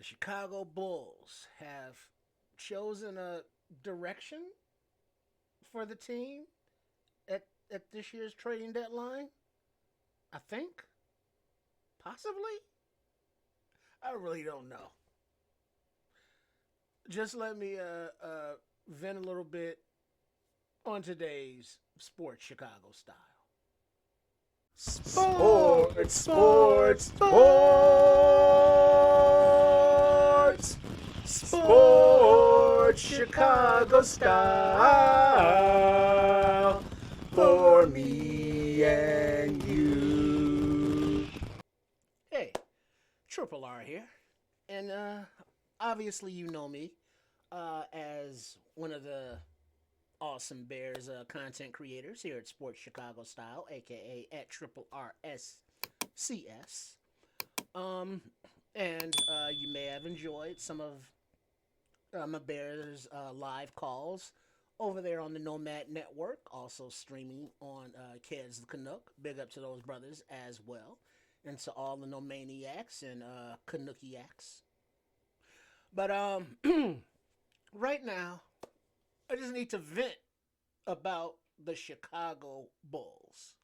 The Chicago Bulls have chosen a direction for the team at this year's trading deadline. I think, possibly. I really don't know. Just let me vent a little bit on today's Sports Chicago style. Sports, sports, sports, sports, Chicago style for me and you. Hey, Triple R here, and obviously you know me as one of the awesome Bears content creators here at Sports Chicago Style, aka at Triple RSCS. Um, and you may have enjoyed some of my Bears live calls over there on the Nomad Network, also streaming on Keds the Canuck. Big up to those brothers as well, and to all the Nomaniacs and Canuckiacs. But right now, I just need to vent about the Chicago Bulls.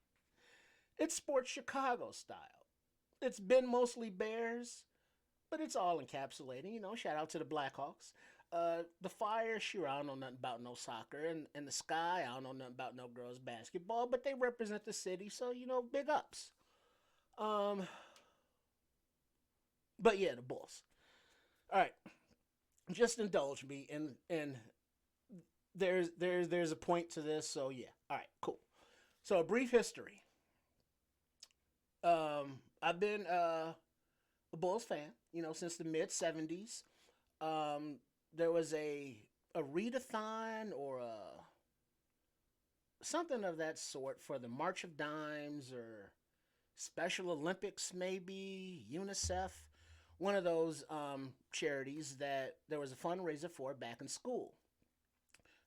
It's Sports Chicago style. It's been mostly Bears, but it's all encapsulating. You know, shout out to the Blackhawks. The Fire, sure, I don't know nothing about no soccer. And the Sky, I don't know nothing about no girls basketball, but they represent the city, so, you know, big ups. Um, but yeah, the Bulls. All right, just indulge me, and there's a point to this, so yeah. All right, cool. So a brief history. I've been a Bulls fan, you know, since the mid '70s. There was a readathon or something of that sort for the March of Dimes or Special Olympics, maybe UNICEF, one of those charities that there was a fundraiser for back in school.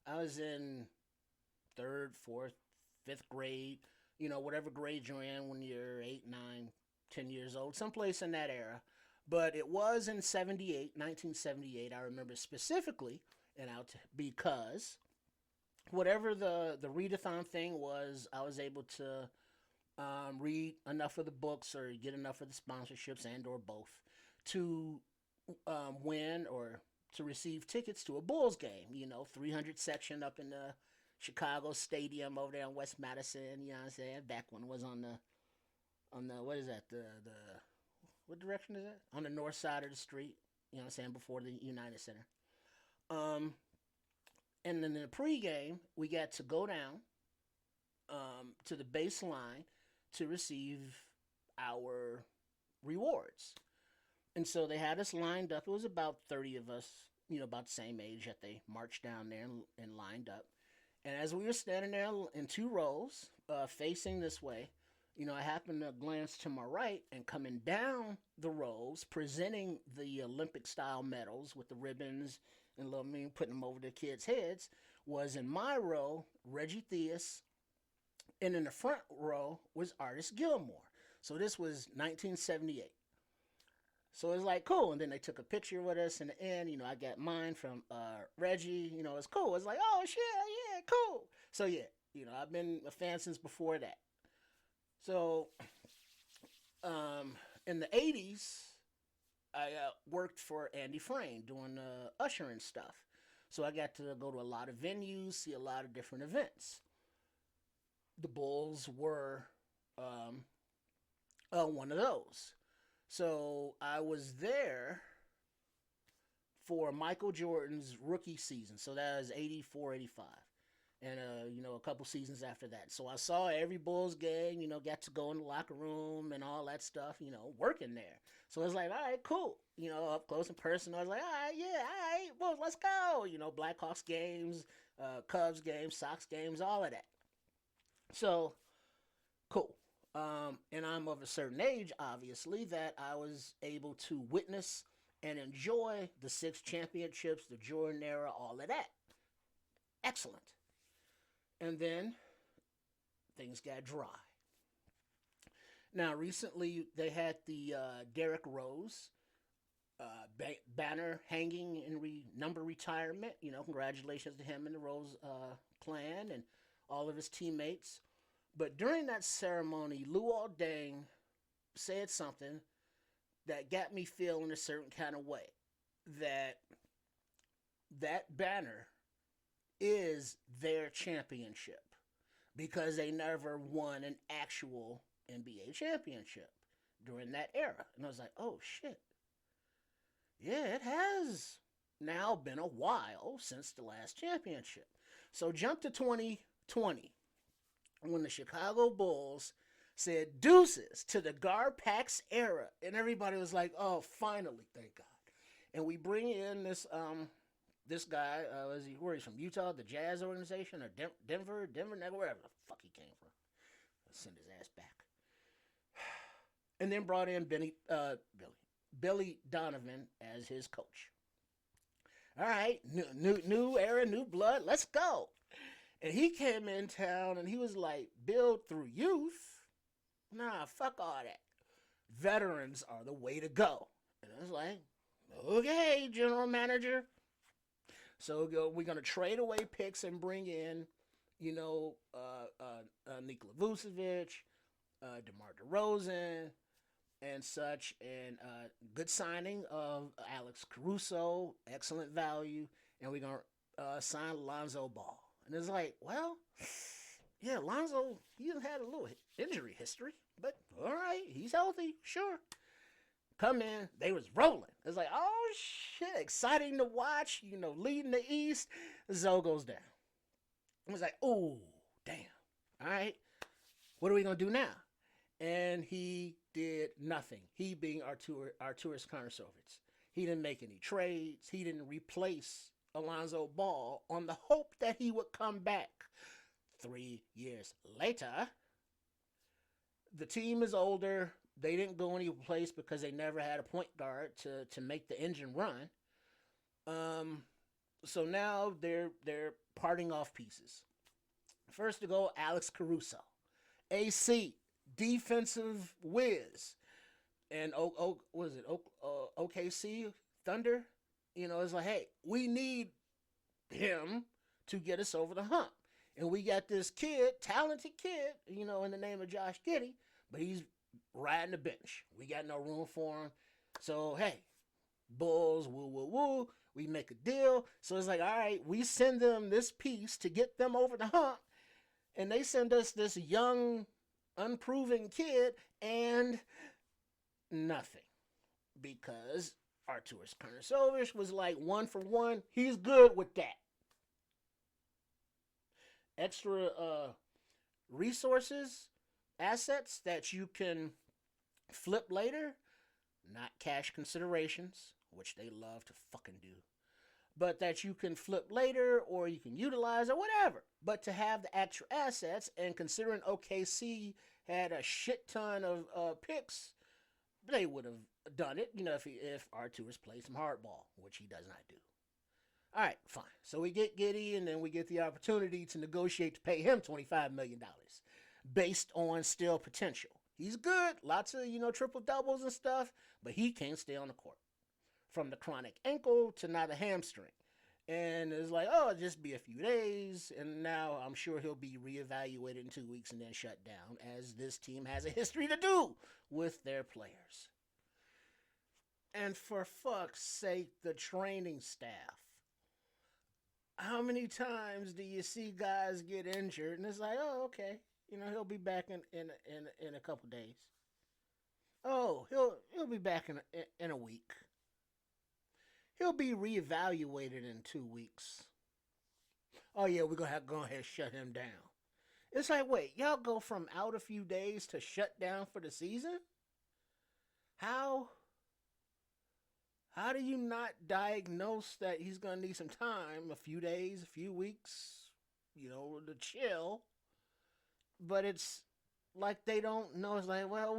I was in third, fourth, fifth grade, you know, whatever grade you're in when you're 8, 9, 10 years old, someplace in that era. But it was in 78, 1978. I remember specifically, and out because whatever the readathon thing was, I was able to read enough of the books or get enough of the sponsorships and or both to win or to receive tickets to a Bulls game. You know, 300 section up in the Chicago Stadium over there in West Madison. You know what I'm saying? Back when it was on the what is that the what direction is that? On the north side of the street. You know what I'm saying? Before the United Center. Um, and then in the pregame, we got to go down to the baseline to receive our rewards. And so they had us lined up. It was about 30 of us, you know, about the same age that they marched down there and lined up. And as we were standing there in two rows, facing this way, you know, I happened to glance to my right, and coming down the rows, presenting the Olympic style medals with the ribbons and little me putting them over the kids' heads, was in my row Reggie Theus, and in the front row was Artis Gilmore. So this was 1978. So it's like cool, and then they took a picture with us in the end. You know, I got mine from Reggie. You know, it's cool. It's like, oh shit, yeah, cool. So yeah, you know, I've been a fan since before that. So in the '80s, I worked for Andy Frame doing ushering stuff. So I got to go to a lot of venues, see a lot of different events. The Bulls were um, one of those. So I was there for Michael Jordan's rookie season. So that was 84, 85. And, you know, a couple seasons after that. So I saw every Bulls game, you know, got to go in the locker room and all that stuff, you know, working there. So I was like, all right, cool. You know, up close and personal. I was like, all right, yeah, all right, Bulls, let's go. You know, Blackhawks games, Cubs games, Sox games, all of that. So, cool. And I'm of a certain age, obviously, that I was able to witness and enjoy the six championships, the Jordan era, all of that. Excellent. And then things got dry. Now, recently they had the Derrick Rose banner hanging in number retirement. Congratulations to him and the Rose clan and all of his teammates. But during that ceremony, Luol Deng said something that got me feeling a certain kind of way. That that banner is their championship because they never won an actual NBA championship during that era. And I was like, oh shit. Yeah, it has now been a while since the last championship. So jump to 2020 when the Chicago Bulls said deuces to the Garpax era. And everybody was like, oh, finally, thank God. And we bring in this guy, where he's from, Utah, the Jazz organization, or Denver, wherever the fuck he came from. Let's send his ass back. And then brought in Billy Donovan as his coach. All right, new era, new blood, let's go. And he came in town and he was like, build through youth? Nah, fuck all that. Veterans are the way to go. And I was like, okay, general manager. So we're going to trade away picks and bring in, Nikola Vucevic, DeMar DeRozan, and such. And good signing of Alex Caruso, excellent value. And we're going to sign Lonzo Ball. And it's like, well, yeah, Lonzo, he had a little injury history. But all right, he's healthy, sure. Come in, they was rolling. It's like, oh shit, exciting to watch, leading the East. Zoe goes down. It was like, oh, damn. All right, what are we going to do now? And he did nothing. He being Arturas Karnisovas. He didn't make any trades. He didn't replace Alonzo Ball on the hope that he would come back. 3 years later, the team is older. They didn't go any place because they never had a point guard to make the engine run. So now they're parting off pieces. First to go, Alex Caruso, AC, defensive whiz, and OKC Thunder. It's like, hey, we need him to get us over the hump, and we got this talented kid, in the name of Josh Giddey, but he's riding the bench. We got no room for him. So, hey, Bulls, woo. We make a deal. So it's like, all right, we send them this piece to get them over the hump. And they send us this young, unproven kid and nothing. Because Arturas Karnisovas was like 1 for 1. He's good with that. Extra resources, assets that you can flip later, not cash considerations, which they love to fucking do, but that you can flip later or you can utilize or whatever. But to have the extra assets, and considering OKC had a shit ton of picks, they would have done it, if Arturas played some hardball, which he does not do. All right, fine. So we get Giddey, and then we get the opportunity to negotiate to pay him $25 million. Based on still potential. He's good, lots of, triple doubles and stuff, but he can't stay on the court. From the chronic ankle to now the hamstring. And it's like, oh, it'll just be a few days, and now I'm sure he'll be reevaluated in 2 weeks and then shut down, as this team has a history to do with their players. And for fuck's sake, the training staff. How many times do you see guys get injured, and it's like, oh, okay. He'll be back in a couple days. Oh, he'll be back in a week. He'll be reevaluated in 2 weeks. Oh yeah, we're gonna have to go ahead and shut him down. It's like, wait, y'all go from out a few days to shut down for the season? How do you not diagnose that he's gonna need some time, a few days, a few weeks, to chill? But it's like they don't know. It's like, well,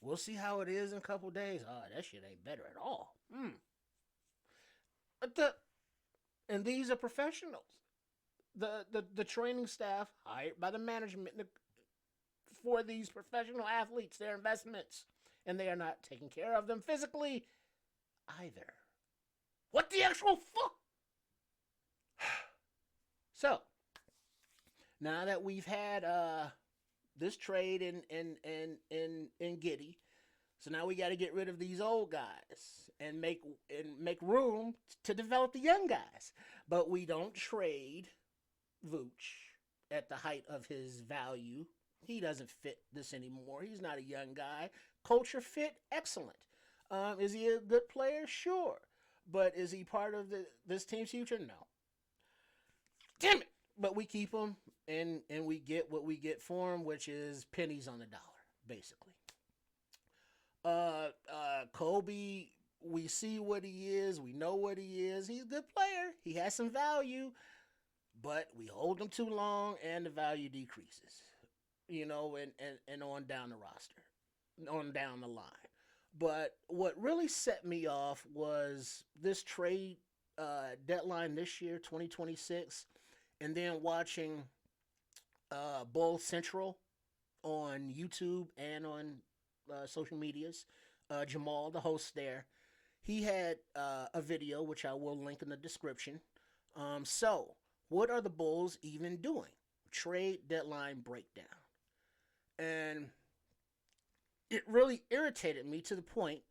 we'll see how it is in a couple days. Oh, that shit ain't better at all. And these are professionals. The training staff hired by the management for these professional athletes, their investments, and they are not taking care of them physically. either. What the actual fuck? So now that we've had this trade in Giddy, so now we got to get rid of these old guys and make room to develop the young guys. But we don't trade Vooch at the height of his value. He doesn't fit this anymore. He's not a young guy. Culture fit, excellent. Is he a good player? Sure. But is he part of this team's future? No. Damn it. But we keep him, and we get what we get for him, which is pennies on the dollar, basically. Kobe, we see what he is. We know what he is. He's a good player. He has some value, but we hold him too long, and the value decreases. And on down the roster, on down the line. But what really set me off was this trade deadline this year, 2026, and then watching Bull Central on YouTube and on social medias. Jamal, the host there, he had a video, which I will link in the description. So, what are the Bulls even doing? Trade deadline breakdown. And it really irritated me to the point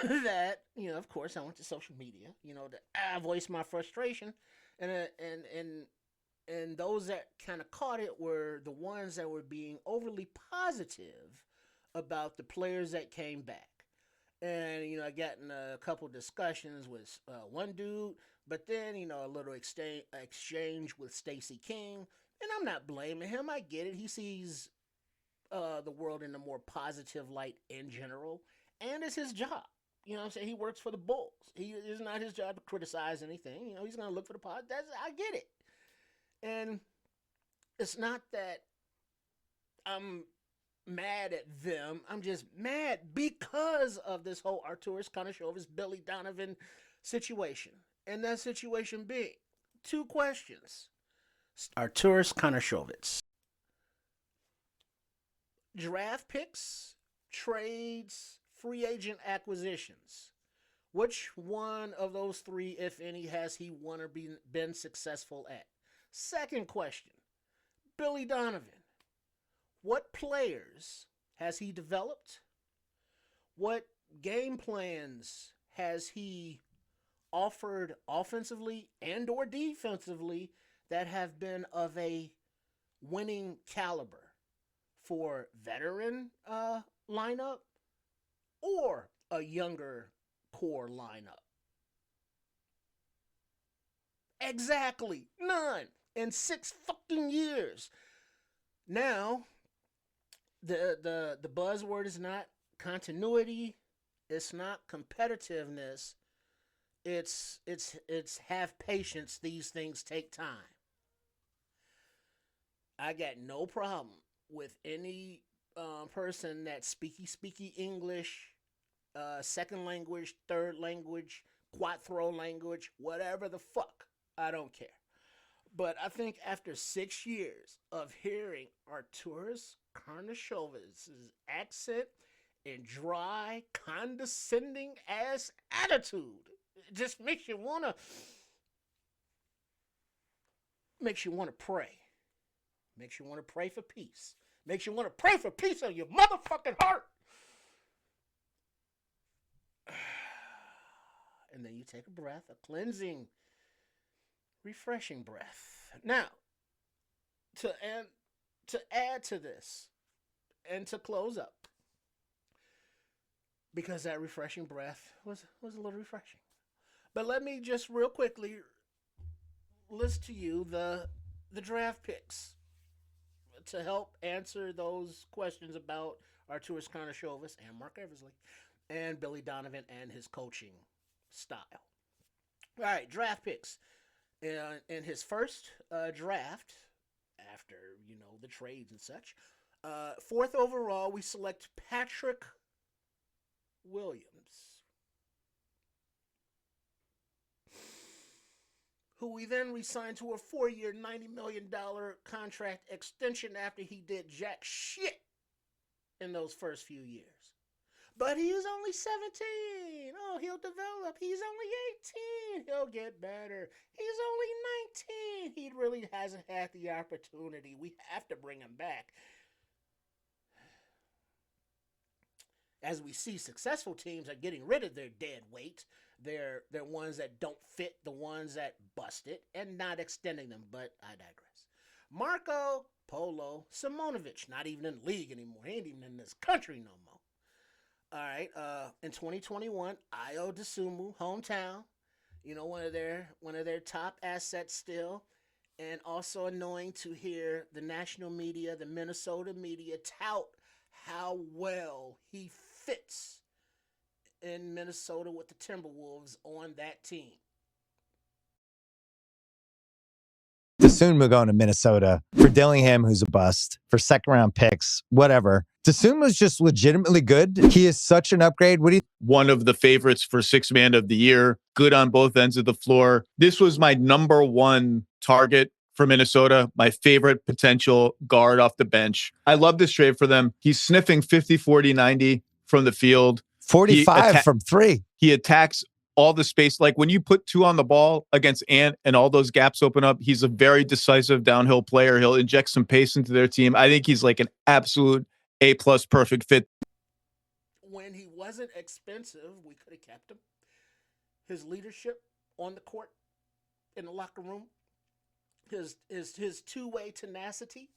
that, of course, I went to social media, to voice my frustration. And those that kind of caught it were the ones that were being overly positive about the players that came back. And, I got in a couple discussions with one dude, but then, a little exchange with Stacey King. And I'm not blaming him. I get it. He sees the world in a more positive light in general. And it's his job. You know what I'm saying? He works for the Bulls. It's not his job to criticize anything. He's going to look for the positive. I get it. And it's not that I'm mad at them. I'm just mad because of this whole Arturas Karnisovas, Billy Donovan situation. And that situation being 2 questions. Arturas Karnisovas. Draft picks, trades, free agent acquisitions. Which one of those 3, if any, has he won or been successful at? Second question, Billy Donovan. What players has he developed? What game plans has he offered offensively and or defensively that have been of a winning caliber for veteran lineup or a younger core lineup? Exactly. None. In 6 fucking years. Now, the buzzword is not continuity. It's not competitiveness. It's have patience. These things take time. I got no problem with any person that's speaky English, second language, third language, quattro language, whatever the fuck. I don't care. But I think after 6 years of hearing Arturas Karnisovas' accent and dry, condescending ass attitude, it just makes you wanna pray. Makes you want to pray for peace. Makes you want to pray for peace in your motherfucking heart. And then you take a breath, a cleansing, refreshing breath. Now, to add to this and to close up, because that refreshing breath was a little refreshing. But let me just real quickly list to you the draft picks to help answer those questions about Arturas Karnisovas and Mark Eversley and Billy Donovan and his coaching style. All right, draft picks. In his first draft, after, the trades and such, 4th overall, we select Patrick Williams, who we then re-signed to a 4-year, $90 million contract extension after he did jack shit in those first few years. But he is only 17. Oh, he'll develop. He's only 18. He'll get better. He's only 19. He really hasn't had the opportunity. We have to bring him back. As we see, successful teams are getting rid of their dead weight. They're ones that don't fit, the ones that busted, and not extending them. But I digress. Marco Polo Simonovic, not even in the league anymore. He ain't even in this country no more. All right. In 2021, Io DeSumo, hometown. One of their top assets still, and also annoying to hear the national media, the Minnesota media, tout how well he fits in Minnesota with the Timberwolves on that team. DeSumo going to Minnesota for Dillingham, who's a bust, for second-round picks, whatever. DeSumo's just legitimately good. He is such an upgrade. What do you? One of the favorites for sixth man of the year, good on both ends of the floor. This was my number one target for Minnesota, my favorite potential guard off the bench. I love this trade for them. He's sniffing 50, 40, 90 from the field. 45 from three. He attacks all the space. Like when you put two on the ball against Ant and all those gaps open up, he's a very decisive downhill player. He'll inject some pace into their team. I think he's like an absolute A-plus perfect fit. When he wasn't expensive, we could have kept him. His leadership on the court, in the locker room, his two-way tenacity.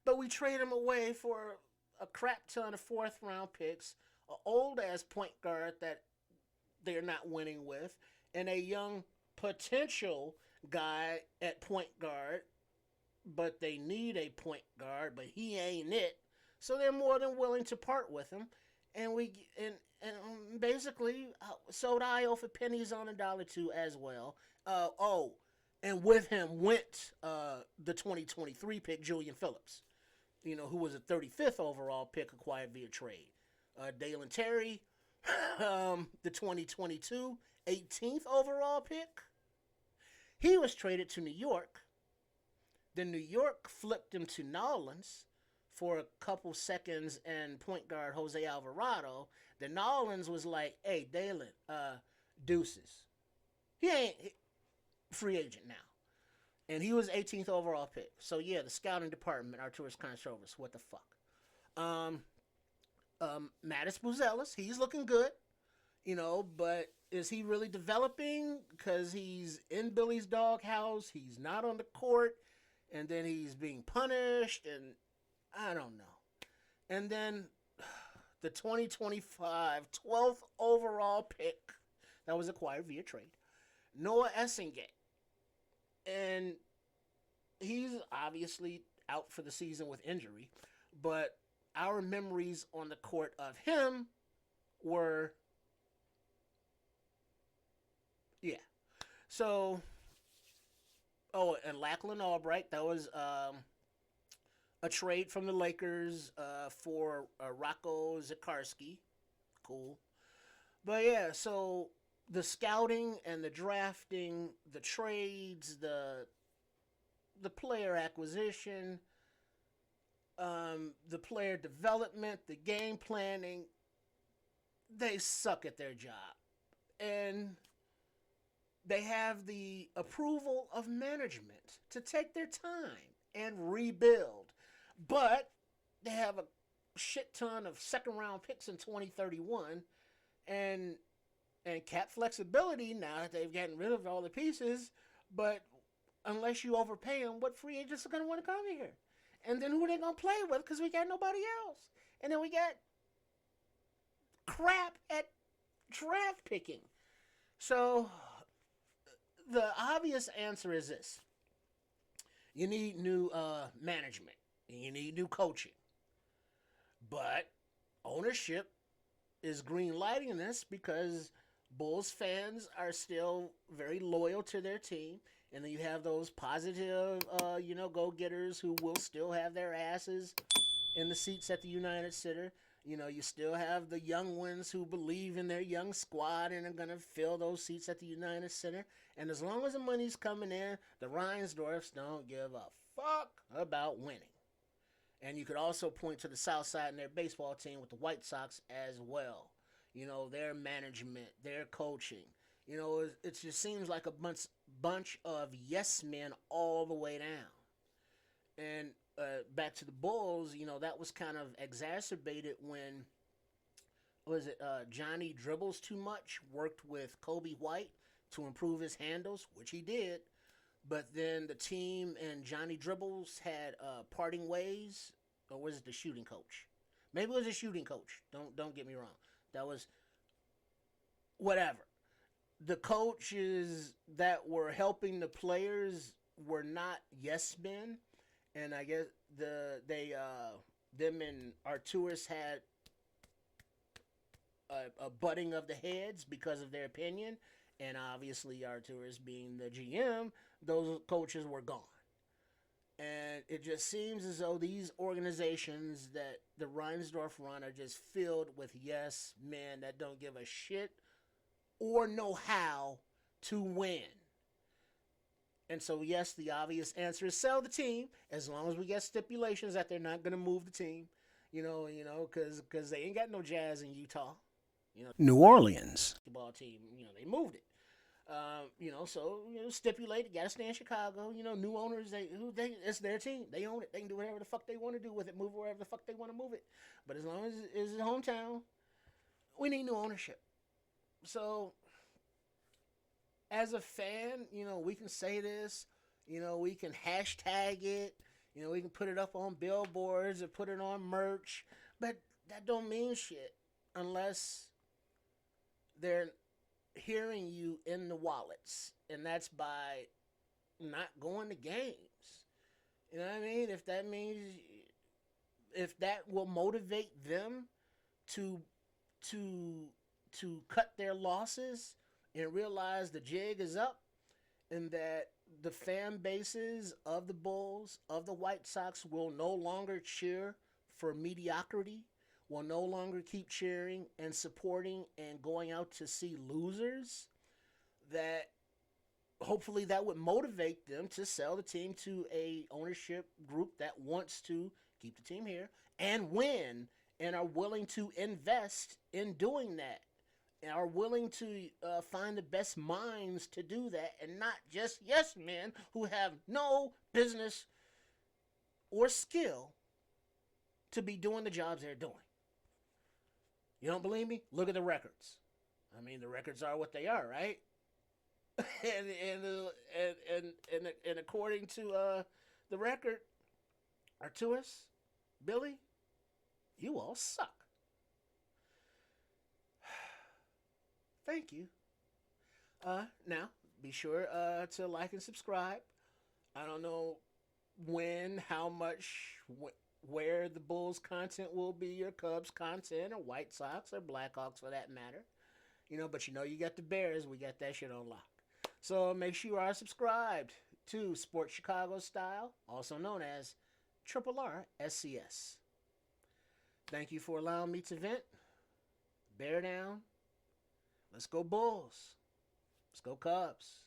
But we trade him away for a crap ton of fourth-round picks, an old-ass point guard that they're not winning with, and a young potential guy at point guard, but they need a point guard, but he ain't it. So they're more than willing to part with him, and basically sold Io for pennies on a dollar too as well. And with him went the 2023 pick, Julian Phillips, who was a 35th overall pick acquired via trade. Dalen Terry, the 2022 18th overall pick. He was traded to New York. Then New York flipped him to Nolans for a couple seconds and point guard Jose Alvarado. Then Nolans was like, hey, Dalen, deuces. He ain't free agent now. And he was 18th overall pick. So, yeah, the scouting department, Arturas Contreras, what the fuck? Mattis Buzelis, he's looking good, but is he really developing? Because he's in Billy's doghouse, he's not on the court, and then he's being punished, and I don't know. And then the 2025 12th overall pick that was acquired via trade, Noah Essingate. And he's obviously out for the season with injury, but our memories on the court of him were, yeah. So, and Lachlan Albright, that was a trade from the Lakers for Rocco Zikarsky. Cool. But yeah, so the scouting and the drafting, the trades, the player acquisition, the player development, the game planning, they suck at their job. And they have the approval of management to take their time and rebuild. But they have a shit ton of second-round picks in 2031 and cap flexibility now that they've gotten rid of all the pieces. But unless you overpay them, what free agents are going to want to come here? And then who are they going to play with? Because we got nobody else. And then we got crap at draft picking. So the obvious answer is this. You need new management. And you need new coaching. But ownership is green lighting this because Bulls fans are still very loyal to their team. And then you have those positive, go-getters who will still have their asses in the seats at the United Center. You still have the young ones who believe in their young squad and are going to fill those seats at the United Center. And as long as the money's coming in, the Reinsdorfs don't give a fuck about winning. And you could also point to the South Side and their baseball team with the White Sox as well. You know, their management, their coaching. You know, it just seems like a bunch of yes men all the way down. And back to the Bulls, you know, that was kind of exacerbated when was it Johnny dribbles too much, worked with Kobe White to improve his handles, which he did. But then the team and Johnny Dribbles had parting ways, or was it the shooting coach? Maybe it was a shooting coach. Don't get me wrong. That was whatever. The coaches that were helping the players were not yes men, and I guess them and Arturis had a butting of the heads because of their opinion, and obviously Arturis being the GM, those coaches were gone. And it just seems as though these organizations that the Reinsdorf run are just filled with yes men that don't give a shit or know how to win. And so, yes, the obvious answer is sell the team as long as we get stipulations that they're not going to move the team. Because they ain't got no Jazz in Utah. New Orleans basketball team, they moved it. Stipulated, got to stay in Chicago. New owners, it's their team. They own it. They can do whatever the fuck they want to do with it, move it wherever the fuck they want to move it. But as long as it's hometown, we need new ownership. So, as a fan, we can say this. We can hashtag it. We can put it up on billboards or put it on merch. But that don't mean shit unless they're hearing you in the wallets, and that's by not going to games. You know what I mean? If that will motivate them to cut their losses and realize the jig is up, and that the fan bases of the Bulls, of the White Sox will no longer cheer for mediocrity, will no longer keep cheering and supporting and going out to see losers, that hopefully that would motivate them to sell the team to a ownership group that wants to keep the team here and win, and are willing to invest in doing that, and are willing to find the best minds to do that, and not just yes men who have no business or skill to be doing the jobs they're doing. You don't believe me? Look at the records. I mean, the records are what they are, right? and according to the record, Arturis, Billy, you all suck. Thank you. Now, be sure to like and subscribe. I don't know when, how much, where the Bulls content will be, or Cubs content, or White Sox, or Blackhawks for that matter. But you got the Bears. We got that shit on lock. So make sure you are subscribed to Sports Chicago Style, also known as Triple R SCS. Thank you for allowing me to vent. Bear down. Let's go Bulls. Let's go Cubs.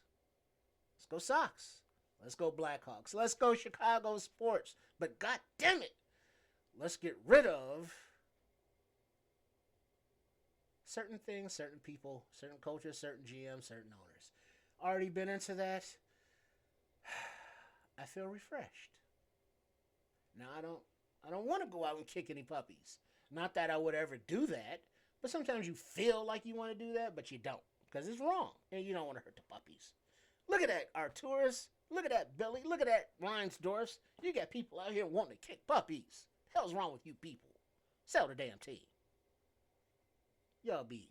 Let's go Sox. Let's go Blackhawks. Let's go Chicago sports. But god damn it, let's get rid of certain things, certain people, certain coaches, certain GMs, certain owners. Already been into that. I feel refreshed. Now I don't want to go out and kick any puppies. Not that I would ever do that, but sometimes you feel like you want to do that, but you don't, because it's wrong, and you don't want to hurt the puppies. Look at that, Arturis. Look at that, Billy. Look at that, Reinsdorf. You got people out here wanting to kick puppies. The hell's wrong with you people? Sell the damn team. Y'all be easy.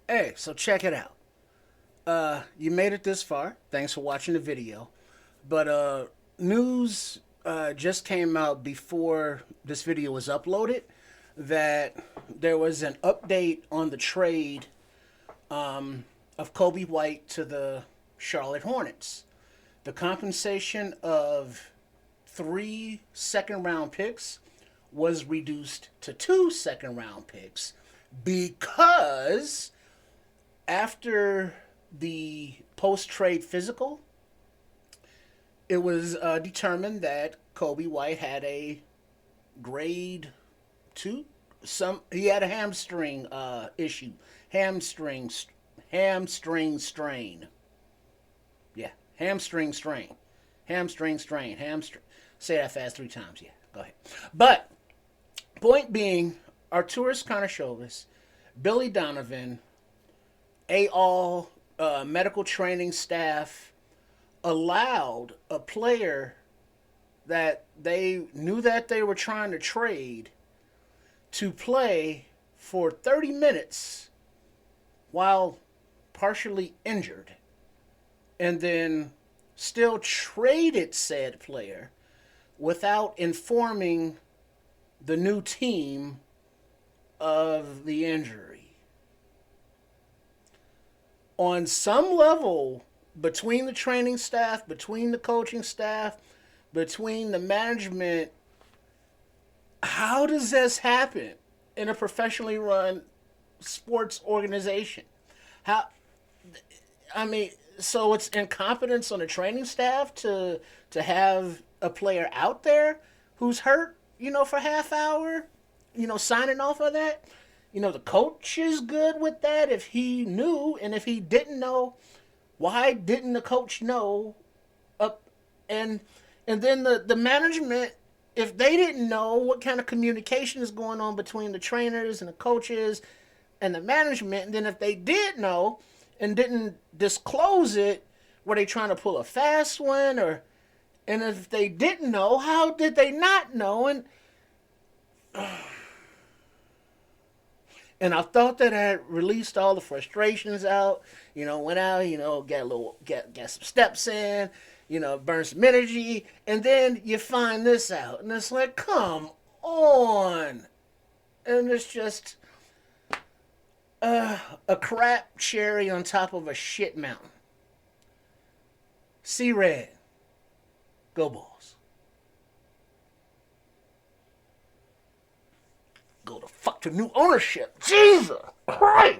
Hey, so check it out. You made it this far. Thanks for watching the video. But news just came out before this video was uploaded that there was an update on the trade of Kobe White to the Charlotte Hornets. The compensation of 3 second-round picks was reduced to 2 second-round picks because after the post-trade physical, it was determined that Kobe White had a grade two. He had a hamstring issue, hamstring hamstring strain. Yeah, hamstring strain, hamstring strain, hamstring. Say that fast 3 times. Yeah, go ahead. But point being, Arturas Karnisovas, Billy Donovan, all medical training staff allowed a player that they knew that they were trying to trade to play for 30 minutes while partially injured, and then still traded said player without informing the new team of the injury. On some level, between the training staff, between the coaching staff, between the management, how does this happen in a professionally run sports organization? How, I mean, so it's incompetence on the training staff to have a player out there who's hurt, for half hour, signing off of that. The coach is good with that if he knew, and if he didn't know, why didn't the coach know? Up and then the management, if they didn't know what kind of communication is going on between the trainers and the coaches and the management, and then if they did know and didn't disclose it, were they trying to pull a fast one? And if they didn't know, how did they not know? And I thought that I had released all the frustrations out, went out, get some steps in, burn some energy, and then you find this out, and it's like, come on. And it's just a crap cherry on top of a shit mountain. See red. Go Bulls. Go to fuck to new ownership. Jesus Christ.